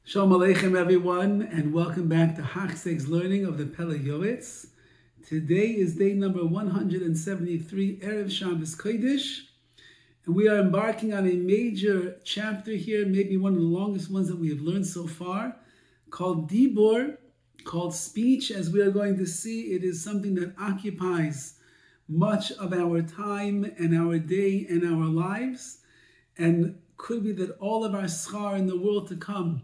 Shalom Aleichem, everyone, and welcome back to Hachzeg's learning of the Pele Yoetz. Today is day number 173, Erev Shabbos Kodesh, and we are embarking on a major chapter here, maybe one of the longest ones that we have learned so far, called Dibor, called speech. As we are going to see, it is something that occupies much of our time and our day and our lives, and could be that all of our schar in the world to come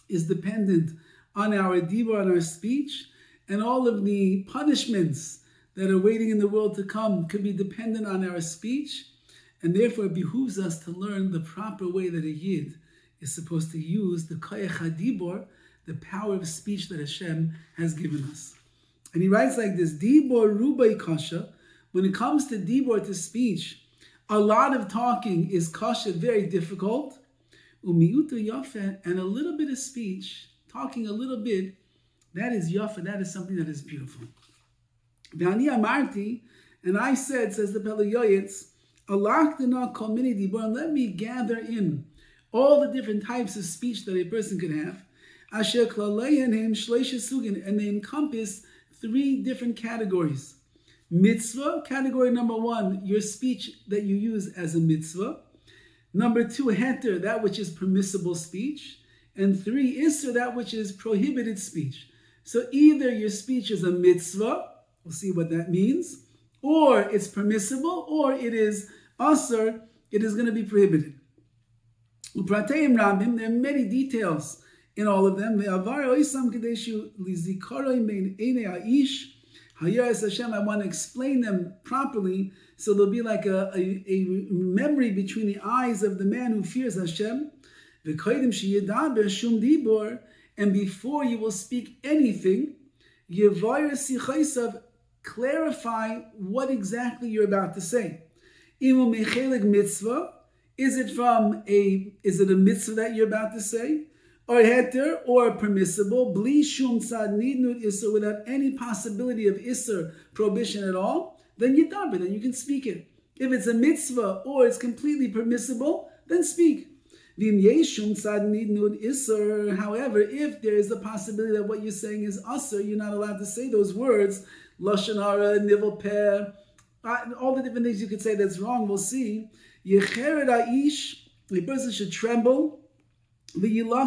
is dependent on our dibur, on our speech, and all of the punishments that are waiting in the world to come could be dependent on our speech, and therefore it behooves us to learn the proper way that a yid is supposed to use the koyach hadibur, the power of speech that Hashem has given us. And he writes like this: Dibur rubai kasha. When it comes to dibur, to speech, a lot of talking is kasha, very difficult. Umiyuta yafa, and a little bit of speech, talking a little bit, that is yafa, that is something that is beautiful. V'ani amarti, and I said, says the Pele Yoetz, alachtana kol mini dibur, let me gather in all the different types of speech that a person could have. Asher klalein hem shleisha sugin, and they encompass three different categories. Mitzvah, category number one, your speech that you use as a mitzvah. Number two, heter, that which is permissible speech. And three, isser, that which is prohibited speech. So either your speech is a mitzvah, we'll see what that means, or it's permissible, or it is asser, it is going to be prohibited. Uprateim rabim, there are many details in all of them. Hashem, I want to explain them properly, so there'll be like a memory between the eyes of the man who fears Hashem. And before you will speak anything, clarify what exactly you're about to say. Is it a mitzvah that you're about to say? Or heter, or permissible, bli shum tzad nidnud isser, without any possibility of isser, prohibition at all, then you daber, then you can speak it. If it's a mitzvah or it's completely permissible, then speak. Vim yeshum tzad nidnud isser. However, if there is the possibility that what you're saying is asser, you're not allowed to say those words, lashon hara, nivel peh, all the different things you could say that's wrong, we'll see. Yecheret aish, a person should tremble.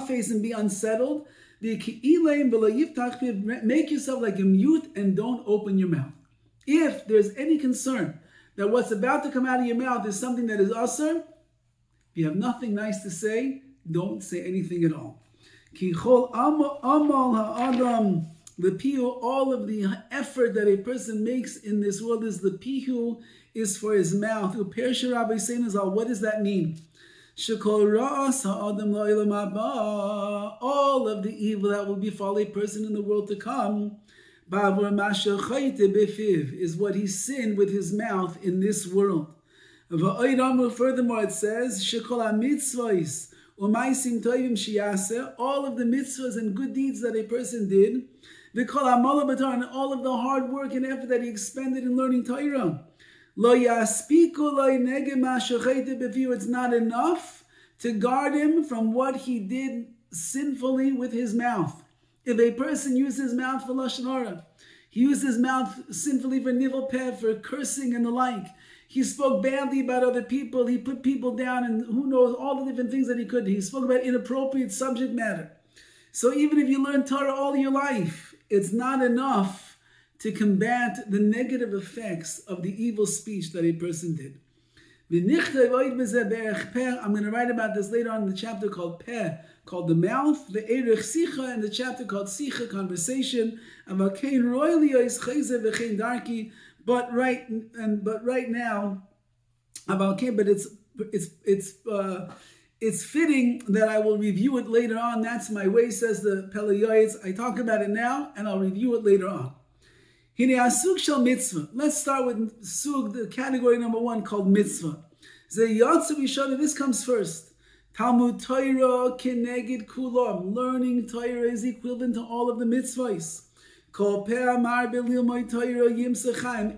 Face and be unsettled. Make yourself like a mute and don't open your mouth. If there's any concern that what's about to come out of your mouth is something that is asr, if you have nothing nice to say, don't say anything at all. The pihu, all of the effort that a person makes in this world is the pihu, is for his mouth. Rabbi what does that mean? All of the evil that will befall a person in the world to come is what he sinned with his mouth in this world. Furthermore, it says all of the mitzvahs and good deeds that a person did, and all of the hard work and effort that he expended in learning Torah. It's not enough to guard him from what he did sinfully with his mouth. If a person uses his mouth for lashon hara, he used his mouth sinfully for nivel peh, for cursing and the like. He spoke badly about other people. He put people down, and who knows all the different things that he could. He spoke about inappropriate subject matter. So even if you learn Torah all your life, it's not enough to combat the negative effects of the evil speech that a person did. I'm going to write about this later on in the chapter called Peh, called the mouth, the Erech Sicha, and the chapter called Sicha, conversation. But right now, it's fitting that I will review it later on. That's my way, says the Pele Yoetz. I talk about it now, and I'll review it later on. Let's start with sug, the category number one called mitzvah. This comes first. Talmud Torah keneged kulam. Learning Torah is equivalent to all of the mitzvahs.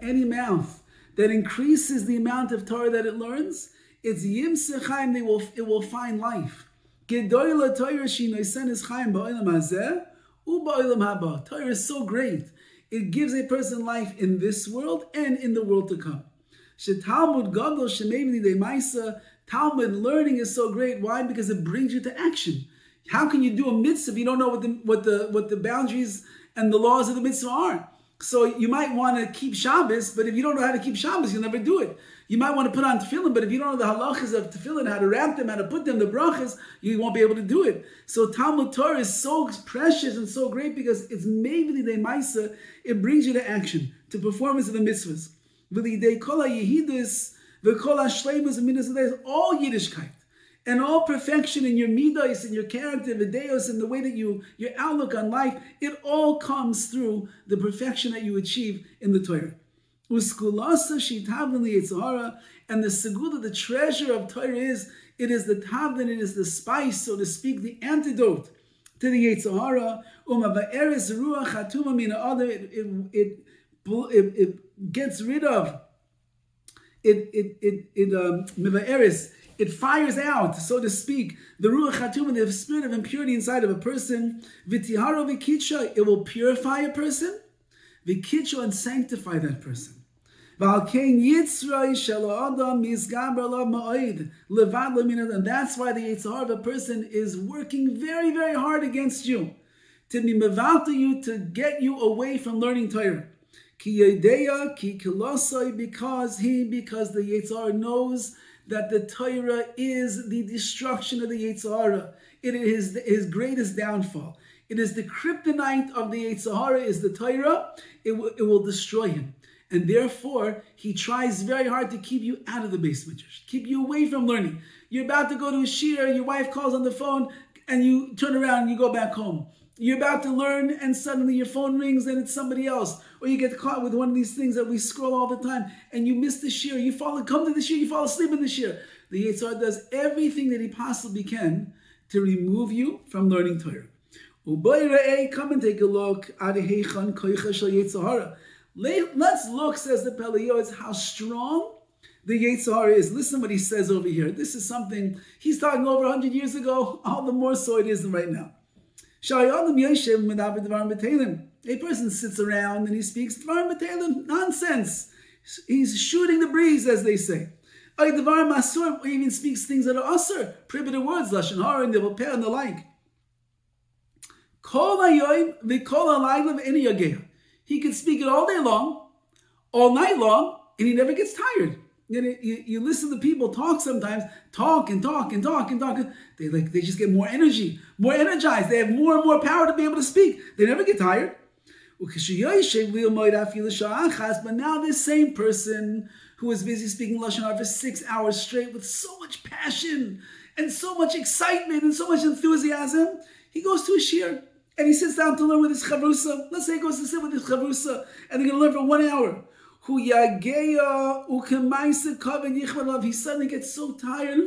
Any mouth that increases the amount of Torah that it learns, it's yimsechaim, it will find life. Gedoyla Torah shinoisen is chaim ba'olam hazeh u'ba'olam haba. Torah is so great. It gives a person life in this world and in the world to come. Shetalmud gadol shemevni demaisa. Talmud learning is so great. Why? Because it brings you to action. How can you do a mitzvah if you don't know what the boundaries and the laws of the mitzvah are? So you might want to keep Shabbos, but if you don't know how to keep Shabbos, you'll never do it. You might want to put on tefillin, but if you don't know the halachas of tefillin, how to wrap them, how to put them, the brachas, you won't be able to do it. So Talmud Torah is so precious and so great because it's mevli demaisa. It brings you to action, to performance of the mitzvahs. V'lidei kol ha'yehidus v'kol ha'shleimus v'midas, all Yiddishkeit and all perfection in your midos, in your character, videos, and the way that your outlook on life, it all comes through the perfection that you achieve in the Torah. Uskulasa shitavlin liyetzahara, and the segula, the treasure of Torah is, it is the tavlin, it is the spice, so to speak, the antidote to the yetzahara. Umavaeres ruach hatuma mina other, it gets rid of it fires out, so to speak, the ruach hatuma, the spirit of impurity inside of a person. V'tiharo v'kitsha, it will purify a person, v'kitsha, and sanctify that person. V'alkein yitzray shelo adam mizgaber alav ma'od levad leminad, and that's why the yitzhar of a person is working very, very hard against you, to be mevalta you, to get you away from learning Torah. Ki yedeya ki kilosai, because the yitzhar knows that the Torah is the destruction of the Yetzirah. It is his greatest downfall. It is the kryptonite of the Yetzirah, is the Torah. It will destroy him. And therefore, he tries very hard to keep you out of the Beis Midrash, keep you away from learning. You're about to go to a shir, your wife calls on the phone, and you turn around and you go back home. You're about to learn, and suddenly your phone rings and it's somebody else. Or you get caught with one of these things that we scroll all the time, and you miss the shir. Come to the shir, you fall asleep in the shir. The Yetzirah does everything that he possibly can to remove you from learning Torah. Come and take a look. Let's look, says the Pele Yoetz, how strong the Yetzirah is. Listen what he says over here. This is something he's talking over 100 years ago. All the more so it is right now. A person sits around and he speaks nonsense. He's shooting the breeze, as they say. He even speaks things that are asur, prohibited words, lashon hara, and the like. He can speak it all day long, all night long, and he never gets tired. You listen to people talk sometimes, talk. They just get more energy, more energized. They have more and more power to be able to speak. They never get tired. But now this same person who is busy speaking lashon hara for 6 hours straight with so much passion and so much excitement and so much enthusiasm, he goes to a shir and he sits down to learn with his chavrusa. Let's say he goes to sit with his chavrusa and they're going to learn for 1 hour. He suddenly gets so tired.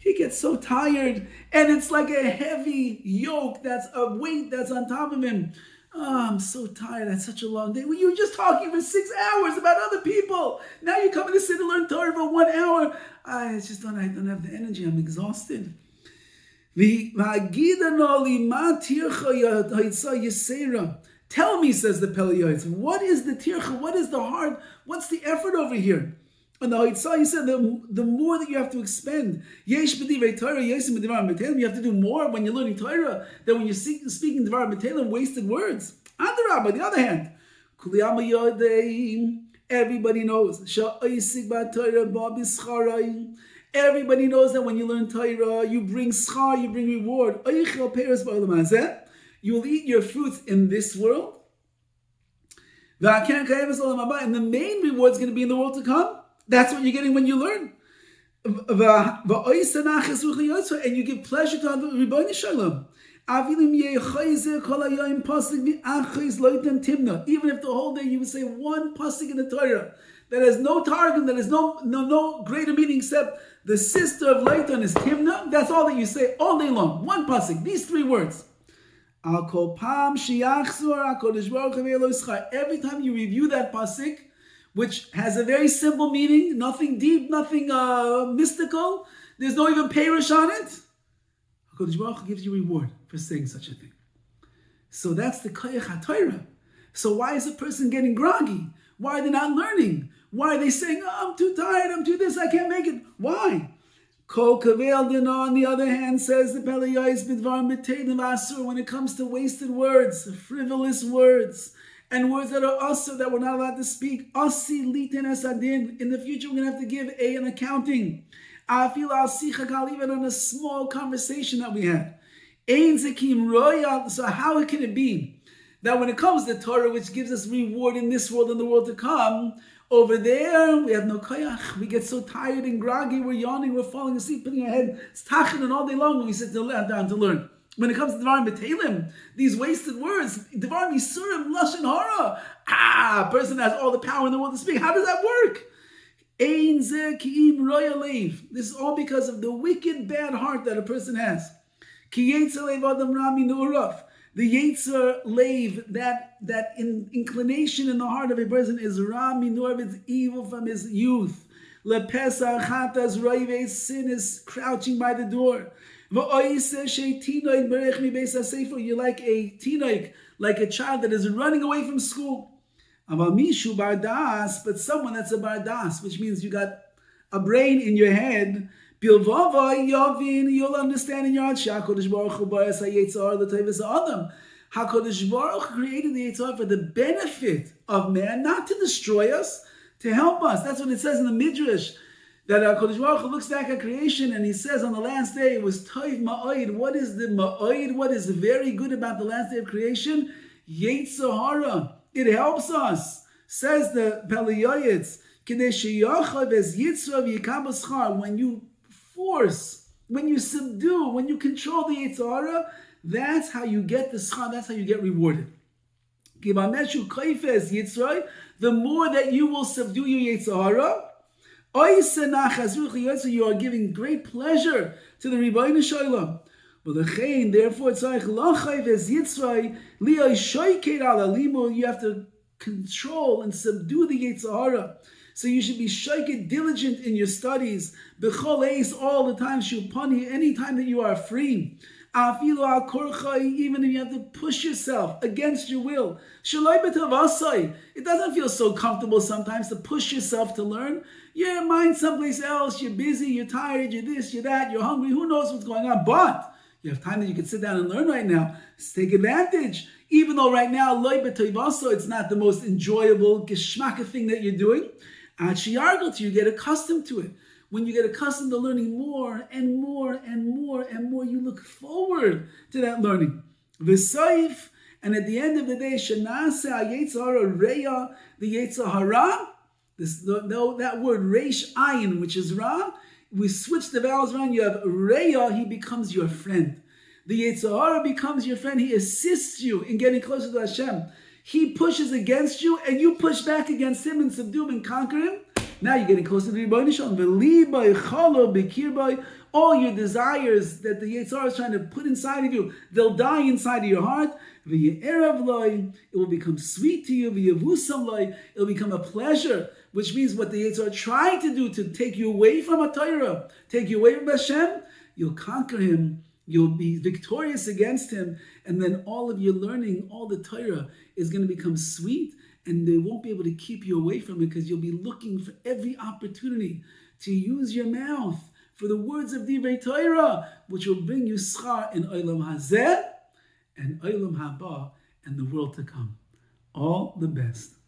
He gets so tired, and it's like a heavy yoke, that's a weight that's on top of him. I'm so tired. That's such a long day. Well, you were just talking for 6 hours about other people. Now you're coming to sit and learn Torah for 1 hour. I don't have the energy. I'm exhausted. Tell me, says the Pele Yoetz, what is the tircha? What is the hard? What's the effort over here? And the Hoitzah, he said, the more that you have to expend. You have to do more when you're learning Torah than when you're speaking Devar B'Telem, wasted words. On the other hand, everybody knows. Everybody knows that when you learn Torah, you bring schar, you bring reward. You will eat your fruits in this world. And the main reward is going to be in the world to come. That's what you're getting when you learn. And you give pleasure to the Rebbeinu Shalom. Even if the whole day you would say one pasuk in the Torah that has no targum, that has no greater meaning except the sister of Leighton is Timna, that's all that you say all day long. One pasuk, these 3 words. Every time you review that pasuk, which has a very simple meaning, nothing deep, nothing mystical, there's no even perush on it. HaKadosh Baruch Hu gives you reward for saying such a thing. So that's the Koyach HaTorah. So why is a person getting groggy? Why are they not learning? Why are they saying, oh, I'm too tired, I'm too this, I can't make it? Why? Kol Kavel Dina, on the other hand, says the Pele Yoetz Bidvar B'Teilim Asur, when it comes to wasted words, frivolous words, and words that are also that we're not allowed to speak. Asi liten esadin. In the future, we're going to have to give an accounting. I feel I'll see even on a small conversation that we had. Ein zekim royal. So how can it be that when it comes to Torah, which gives us reward in this world and the world to come, over there we have no koyach. We get so tired and groggy, we're yawning, we're falling asleep, putting our head tachin all day long when we sit down to learn. When it comes to Devarim B'Teilim, these wasted words, Devarim Yisurim, Lashon Hara, a person has all the power in the world to speak. How does that work? Ein zeh ki'im roya leiv. This is all because of the wicked, bad heart that a person has. Ki yetzer leiv adam rami nu'urav. The yetzer leiv, that inclination in the heart of a person is rami nu'urav, it's evil from his youth. Lepesach chatas roives, sin is crouching by the door. You're like a tinoik, like a child that is running away from school. But someone that's a bardas, which means you got a brain in your head, you'll understand in your heart, HaKadosh Baruch Hu created the Yitzhak for the benefit of man, not to destroy us, to help us. That's what it says in the Midrash. That HaKadosh Baruch Hu looks back at creation and he says on the last day it was Toiv Ma'oid. What is the Ma'oid? What is very good about the last day of creation? Yetzer Hara. It helps us. Says the Pele Yoetz, when you force, when you subdue, when you control the Yetzer Hara, that's how you get the schar, that's how you get rewarded. The more that you will subdue your Yetzer Hara, you are giving great pleasure to the Rebbeinu Shalom. Therefore, you have to control and subdue the Yetzer Hara. So you should be shayked, diligent in your studies. B'chol eis, all the time, shupani, any time that you are free. Afilu al korchai, even if you have to push yourself against your will. Shaloi b'tavasai. It doesn't feel so comfortable sometimes to push yourself to learn. Your mind someplace else, you're busy, you're tired, you're this, you're that, you're hungry, who knows what's going on. But you have time that you can sit down and learn right now. Let's take advantage. Even though right now, loi b'tavasai, it's not the most enjoyable, geschmacka thing that you're doing. You get accustomed to it. When you get accustomed to learning more and more and more and more, you look forward to that learning. V'saif, and at the end of the day, shenase ha'yetzer hara reya, the yetzer hara, that word reish ayin, which is ra, we switch the vowels around, you have reya, he becomes your friend. The yetzer hara becomes your friend, he assists you in getting closer to Hashem. He pushes against you, and you push back against him and subdue him and conquer him. Now you're getting closer to the Rebbeinu Shalom. All your desires that the Yetzer Hara is trying to put inside of you, they'll die inside of your heart. It will become sweet to you. It will become a pleasure, which means what the Yetzer Hara trying to do to take you away from a Torah, take you away from Hashem, you'll conquer him. You'll be victorious against him, and then all of your learning, all the Torah, is going to become sweet, and they won't be able to keep you away from it because you'll be looking for every opportunity to use your mouth for the words of Divrei Torah, which will bring you schar in Olam Hazeh and Olam Haba and the world to come. All the best.